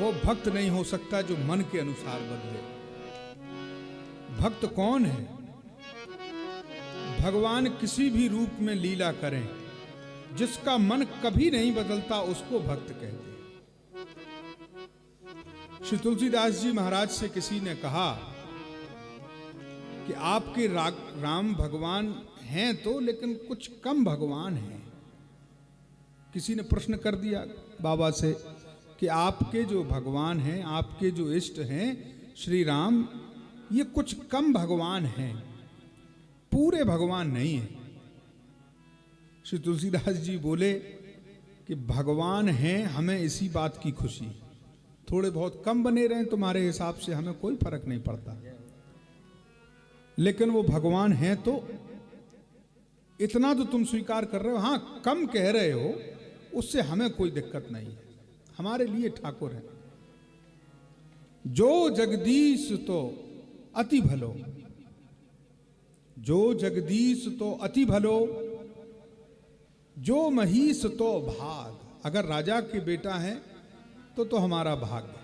वो भक्त नहीं हो सकता जो मन के अनुसार बदले। भक्त कौन है? भगवान किसी भी रूप में लीला करें, जिसका मन कभी नहीं बदलता उसको भक्त कहते हैं। श्री तुलसीदास जी महाराज से किसी ने कहा कि आपके राम भगवान हैं तो, लेकिन कुछ कम भगवान हैं। किसी ने प्रश्न कर दिया बाबा से कि आपके जो भगवान हैं, आपके जो इष्ट हैं श्री राम, ये कुछ कम भगवान हैं, पूरे भगवान नहीं है। श्री तुलसीदास जी बोले कि भगवान हैं, हमें इसी बात की खुशी, थोड़े बहुत कम बने रहें तुम्हारे हिसाब से हमें कोई फर्क नहीं पड़ता, लेकिन वो भगवान हैं तो इतना तो तुम स्वीकार कर रहे हो। हां, कम कह रहे हो, उससे हमें कोई दिक्कत नहीं है, हमारे लिए ठाकुर है। जो जगदीश तो अति भलो, जो जगदीश तो अति भलो, जो महीष तो भाग। अगर राजा के बेटा है तो हमारा भाग्य।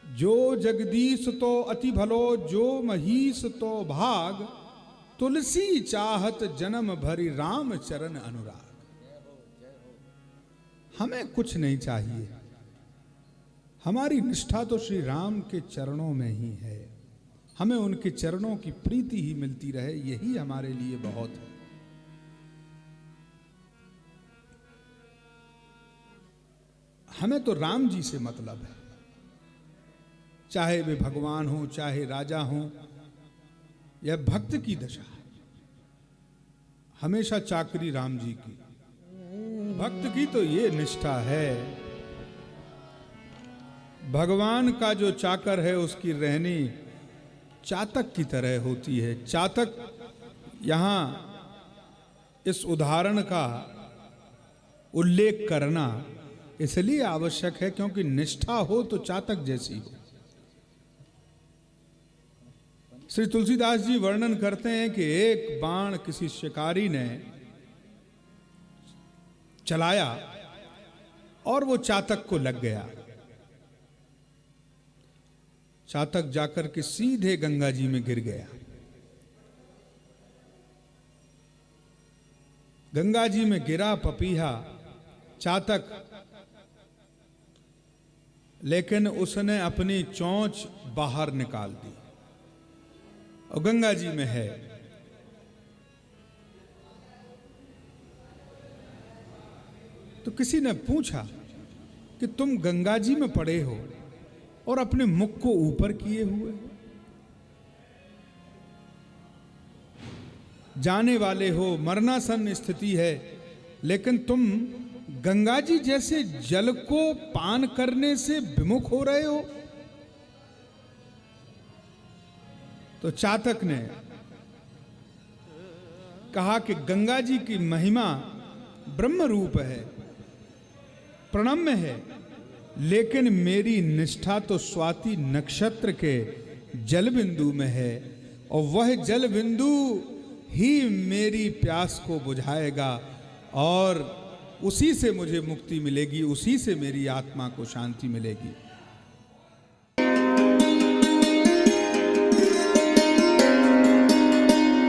जो जगदीश तो अति भलो, जो महीष तो भाग, तुलसी चाहत जन्म भरी राम चरण अनुराग। हमें कुछ नहीं चाहिए, हमारी निष्ठा तो श्री राम के चरणों में ही है। हमें उनके चरणों की प्रीति ही मिलती रहे, यही हमारे लिए बहुत है। हमें तो राम जी से मतलब है, चाहे वे भगवान हो, चाहे राजा हो। यह भक्त की दशा है, हमेशा चाकरी राम जी की। भक्त की तो ये निष्ठा है, भगवान का जो चाकर है उसकी रहनी चातक की तरह होती है। चातक, यहां इस उदाहरण का उल्लेख करना इसलिए आवश्यक है क्योंकि निष्ठा हो तो चातक जैसी हो। श्री तुलसीदास जी वर्णन करते हैं कि एक बाण किसी शिकारी ने चलाया और वो चातक को लग गया। चातक जाकर के सीधे गंगा जी में गिर गया। गंगा जी में गिरा पपीहा चातक, लेकिन उसने अपनी चोंच बाहर निकाल दी और गंगा जी में है। तो किसी ने पूछा कि तुम गंगा जी में पड़े हो और अपने मुख को ऊपर किए हुए हो, जाने वाले हो, मरणासन स्थिति है, लेकिन तुम गंगा जी जैसे जल को पान करने से विमुख हो रहे हो। तो चातक ने कहा कि गंगा जी की महिमा ब्रह्म रूप है, प्रणम्य है, लेकिन मेरी निष्ठा तो स्वाति नक्षत्र के जल बिंदु में है, और वह जल बिंदु ही मेरी प्यास को बुझाएगा और उसी से मुझे मुक्ति मिलेगी, उसी से मेरी आत्मा को शांति मिलेगी।